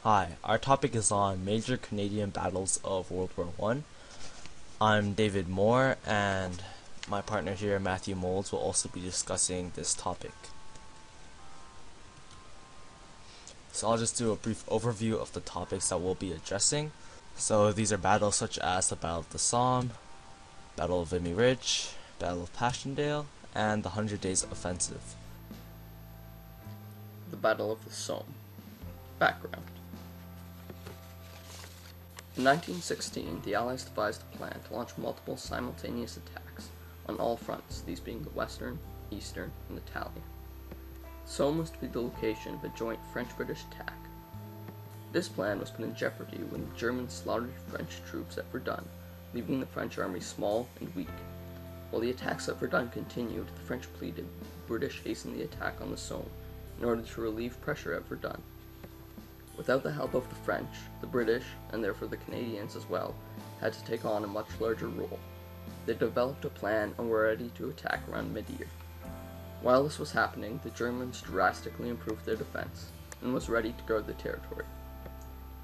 Hi, our topic is on major Canadian battles of World War I. I'm David Moore, and my partner here, Matthew Moulds, will also be discussing this topic. So I'll just do a brief overview of the topics that we'll be addressing. So these are battles such as the Battle of the Somme, Battle of Vimy Ridge, Battle of Passchendaele, and the 100 Days Offensive. The Battle of the Somme. Background. In 1916, the Allies devised a plan to launch multiple simultaneous attacks on all fronts, these being the Western, Eastern, and Italian. Somme was to be the location of a joint French-British attack. This plan was put in jeopardy when the Germans slaughtered French troops at Verdun, leaving the French army small and weak. While the attacks at Verdun continued, the French pleaded the British hasten the attack on the Somme in order to relieve pressure at Verdun. Without the help of the French, the British, and therefore the Canadians as well, had to take on a much larger role. They developed a plan and were ready to attack around mid-year. While this was happening, the Germans drastically improved their defense and was ready to guard the territory.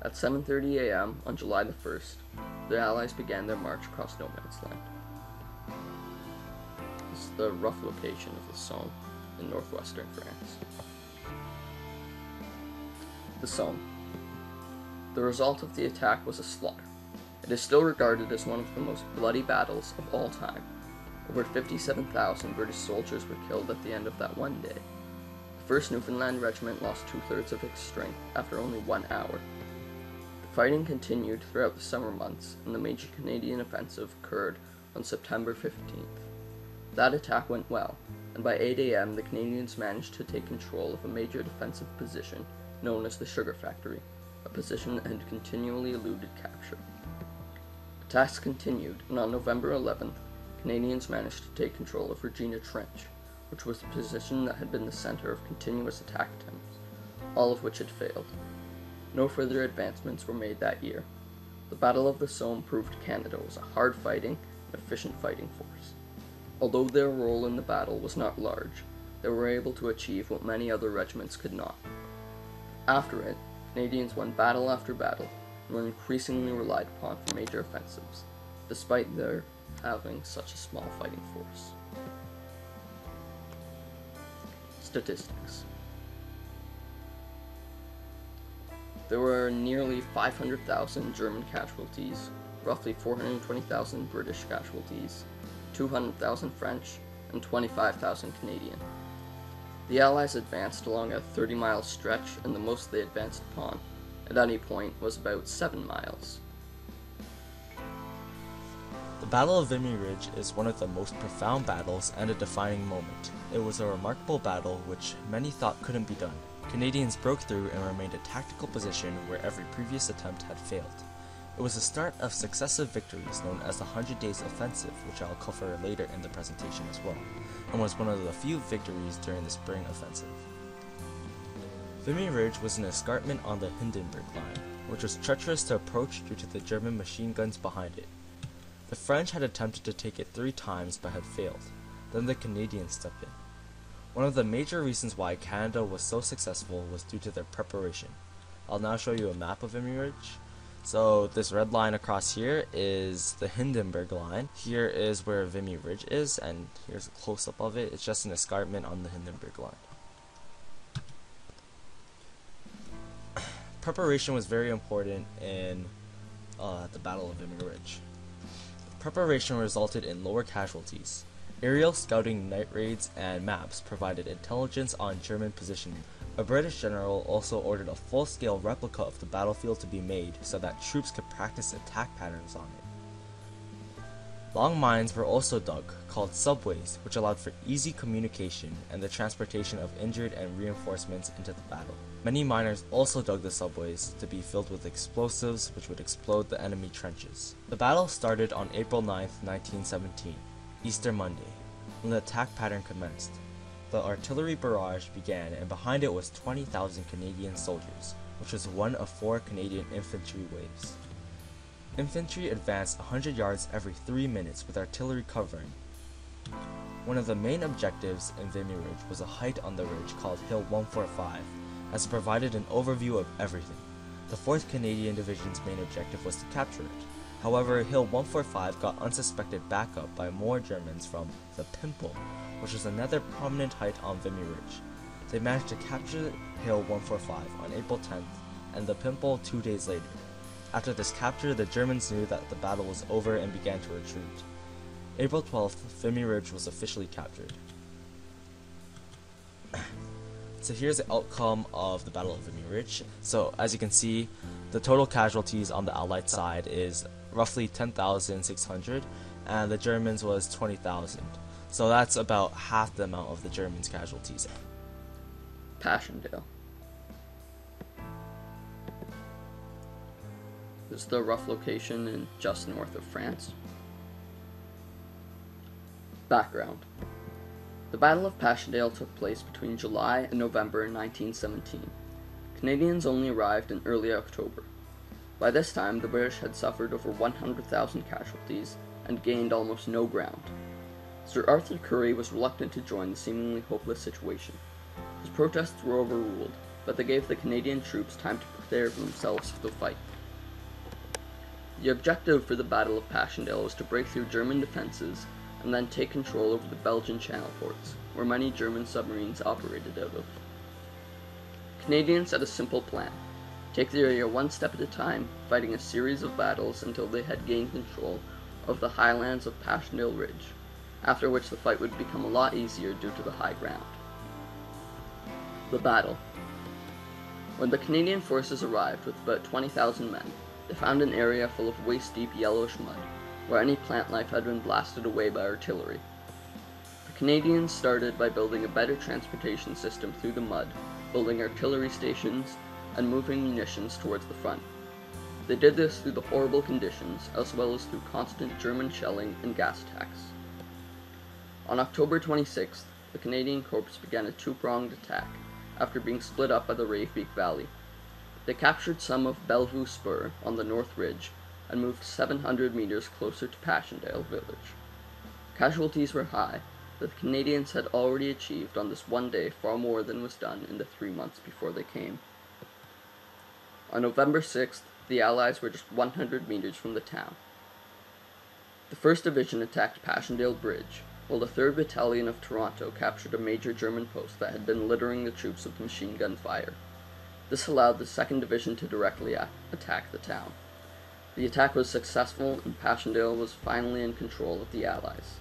At 7:30 a.m. on July the 1st, the Allies began their march across no man's land. This is the rough location of the Somme in northwestern France. The Somme. The result of the attack was a slaughter. It is still regarded as one of the most bloody battles of all time. Over 57,000 British soldiers were killed at the end of that one day. The 1st Newfoundland Regiment lost 2/3 of its strength after only 1 hour. The fighting continued throughout the summer months, and the major Canadian offensive occurred on September 15th. That attack went well, and by 8 a.m. the Canadians managed to take control of a major defensive position known as the Sugar Factory, a position that had continually eluded capture. Attacks continued, and on November 11th, Canadians managed to take control of Regina Trench, which was a position that had been the center of continuous attack attempts, all of which had failed. No further advancements were made that year. The Battle of the Somme proved Canada was a hard-fighting and efficient fighting force. Although their role in the battle was not large, they were able to achieve what many other regiments could not. After it, Canadians won battle after battle and were increasingly relied upon for major offensives, despite their having such a small fighting force. Statistics. There were nearly 500,000 German casualties, roughly 420,000 British casualties, 200,000 French, and 25,000 Canadian. The Allies advanced along a 30-mile stretch, and the most they advanced upon, at any point, was about 7 miles. The Battle of Vimy Ridge is one of the most profound battles and a defining moment. It was a remarkable battle which many thought couldn't be done. Canadians broke through and remained a tactical position where every previous attempt had failed. It was the start of successive victories known as the 100 Days Offensive, which I'll cover later in the presentation as well, and was one of the few victories during the Spring Offensive. Vimy Ridge was an escarpment on the Hindenburg Line, which was treacherous to approach due to the German machine guns behind it. The French had attempted to take it 3 times but had failed. Then the Canadians stepped in. One of the major reasons why Canada was so successful was due to their preparation. I'll now show you a map of Vimy Ridge. So this red line across here is the Hindenburg Line. Here is where Vimy Ridge is, and here's a close-up of it. It's just an escarpment on the Hindenburg Line. Preparation was very important in the Battle of Vimy Ridge. Preparation resulted in lower casualties. Aerial scouting, night raids, and maps provided intelligence on German positioning. A British general also ordered a full-scale replica of the battlefield to be made so that troops could practice attack patterns on it. Long mines were also dug, called subways, which allowed for easy communication and the transportation of injured and reinforcements into the battle. Many miners also dug the subways to be filled with explosives which would explode the enemy trenches. The battle started on April 9, 1917, Easter Monday, when the attack pattern commenced. The artillery barrage began, and behind it was 20,000 Canadian soldiers, which was one of 4 Canadian infantry waves. Infantry advanced 100 yards every 3 minutes with artillery covering. One of the main objectives in Vimy Ridge was a height on the ridge called Hill 145, as it provided an overview of everything. The 4th Canadian Division's main objective was to capture it. However, Hill 145 got unsuspected backup by more Germans from the Pimple, which was another prominent height on Vimy Ridge. They managed to capture Hill 145 on April 10th and the Pimple 2 days later. After this capture, the Germans knew that the battle was over and began to retreat. April 12th, Vimy Ridge was officially captured. So here's the outcome of the Battle of Vimy Ridge. So as you can see, the total casualties on the Allied side is roughly 10,600 and the Germans was 20,000. So that's about half the amount of the Germans' casualties. Passchendaele. This is the rough location in just north of France. Background. The Battle of Passchendaele took place between July and November 1917. Canadians only arrived in early October. By this time, the British had suffered over 100,000 casualties and gained almost no ground. Sir Arthur Currie was reluctant to join the seemingly hopeless situation. His protests were overruled, but they gave the Canadian troops time to prepare themselves for the fight. The objective for the Battle of Passchendaele was to break through German defenses and then take control over the Belgian Channel ports, where many German submarines operated out of. Canadians had a simple plan: take the area one step at a time, fighting a series of battles until they had gained control of the highlands of Passchendaele Ridge, after which the fight would become a lot easier due to the high ground. The battle. When the Canadian forces arrived with about 20,000 men, they found an area full of waist-deep yellowish mud, where any plant life had been blasted away by artillery. The Canadians started by building a better transportation system through the mud, building artillery stations, and moving munitions towards the front. They did this through the horrible conditions, as well as through constant German shelling and gas attacks. On October 26th, the Canadian Corps began a two-pronged attack, after being split up by the Ravebeek Valley. They captured some of Bellevue Spur on the North Ridge, and moved 700 meters closer to Passchendaele village. Casualties were high, but the Canadians had already achieved on this one day far more than was done in the 3 months before they came. On November 6th, the Allies were just 100 meters from the town. The 1st Division attacked Passchendaele Bridge, while the 3rd Battalion of Toronto captured a major German post that had been littering the troops with machine gun fire. This allowed the 2nd Division to directly attack the town. The attack was successful, and Passchendaele was finally in control of the Allies.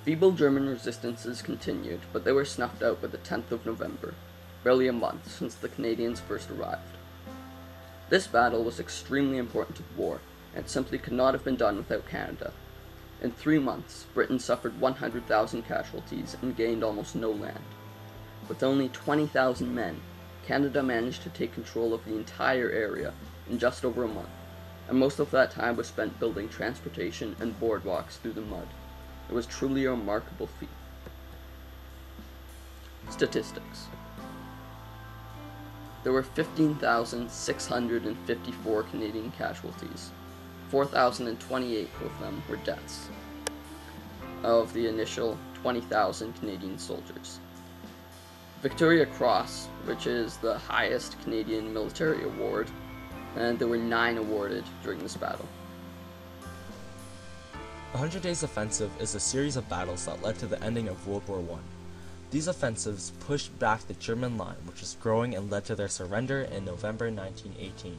Feeble German resistances continued, but they were snuffed out by the 10th of November, barely a month since the Canadians first arrived. This battle was extremely important to the war, and simply could not have been done without Canada. In 3 months, Britain suffered 100,000 casualties and gained almost no land. With only 20,000 men, Canada managed to take control of the entire area in just over a month, and most of that time was spent building transportation and boardwalks through the mud. It was truly a remarkable feat. Statistics. There were 15,654 Canadian casualties. 4,028 of them were deaths of the initial 20,000 Canadian soldiers. Victoria Cross, which is the highest Canadian military award, and there were 9 awarded during this battle. The 100 Days Offensive is a series of battles that led to the ending of World War I. These offensives pushed back the German line, which was growing, and led to their surrender in November 1918.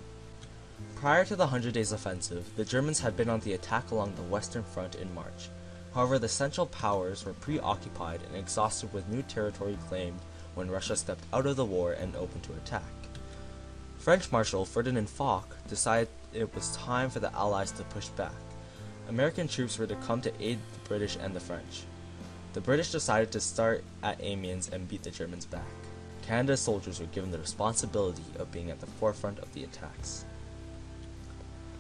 Prior to the 100 Days Offensive, the Germans had been on the attack along the Western Front in March. However, the Central Powers were preoccupied and exhausted with new territory claimed when Russia stepped out of the war and opened to attack. French Marshal Ferdinand Foch decided it was time for the Allies to push back. American troops were to come to aid the British and the French. The British decided to start at Amiens and beat the Germans back. Canada's soldiers were given the responsibility of being at the forefront of the attacks.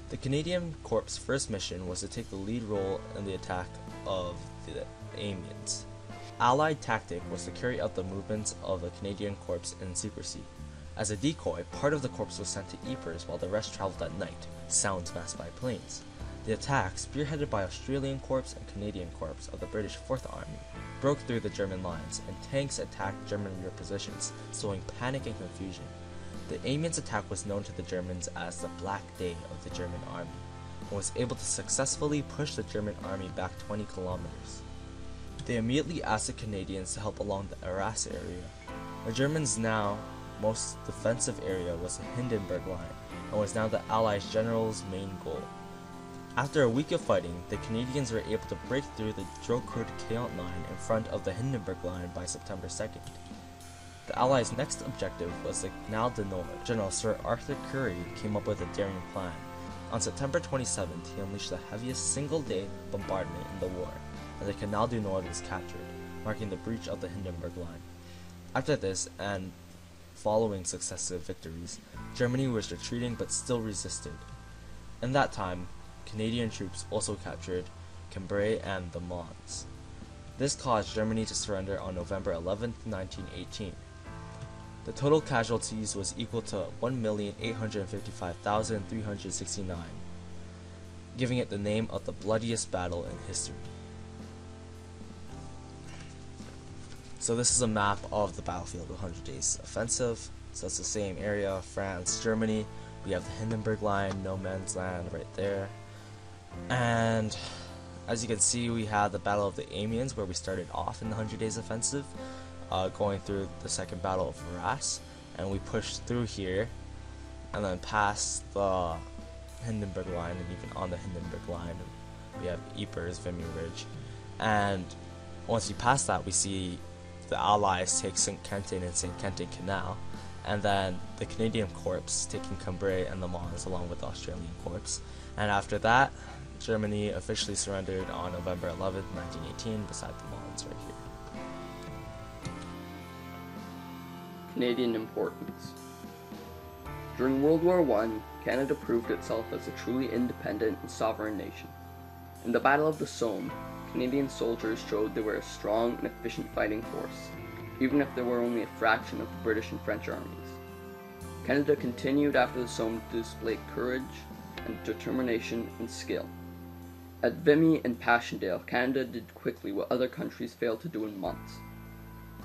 The Canadian Corps' first mission was to take the lead role in the attack of the Amiens. Allied tactic was to carry out the movements of the Canadian Corps in secrecy. As a decoy, part of the corps was sent to Ypres while the rest traveled at night, sounds masked by planes. The attack, spearheaded by Australian Corps and Canadian Corps of the British 4th Army, broke through the German lines, and tanks attacked German rear positions, sowing panic and confusion. The Amiens attack was known to the Germans as the Black Day of the German army, and was able to successfully push the German army back 20 kilometers. They immediately asked the Canadians to help along the Arras area. The Germans' now most defensive area was the Hindenburg Line, and was now the Allies' general's main goal. After a week of fighting, the Canadians were able to break through the Drocourt-Quéant line in front of the Hindenburg Line by September 2nd. The Allies' next objective was the Canal du Nord. General Sir Arthur Currie came up with a daring plan. On September 27th, he unleashed the heaviest single-day bombardment in the war, and the Canal du Nord was captured, marking the breach of the Hindenburg Line. After this, and following successive victories, Germany was retreating but still resisted. In that time, Canadian troops also captured Cambrai and the Moulds. This caused Germany to surrender on November 11, 1918. The total casualties was equal to 1,855,369, giving it the name of the bloodiest battle in history. So this is a map of the battlefield of the 100 Days Offensive. So it's the same area, France, Germany. We have the Hindenburg Line, no man's land right there. And as you can see, we have the Battle of the Amiens, where we started off in the 100 Days Offensive, going through the second Battle of Arras, and we pushed through here, and then past the Hindenburg Line, and even on the Hindenburg Line, we have Ypres, Vimy Ridge, and once we pass that, we see the Allies take Saint-Quentin and Saint-Quentin Canal, and then the Canadian Corps taking Cambrai and the Moulds along with the Australian Corps, and after that, Germany officially surrendered on November 11, 1918, beside the Moulds right here. Canadian importance. During World War I, Canada proved itself as a truly independent and sovereign nation. In the Battle of the Somme, Canadian soldiers showed they were a strong and efficient fighting force, even if they were only a fraction of the British and French armies. Canada continued after the Somme to display courage and determination and skill. At Vimy and Passchendaele, Canada did quickly what other countries failed to do in months.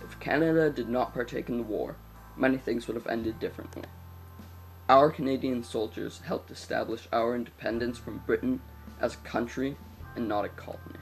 If Canada did not partake in the war, many things would have ended differently. Our Canadian soldiers helped establish our independence from Britain as a country and not a colony.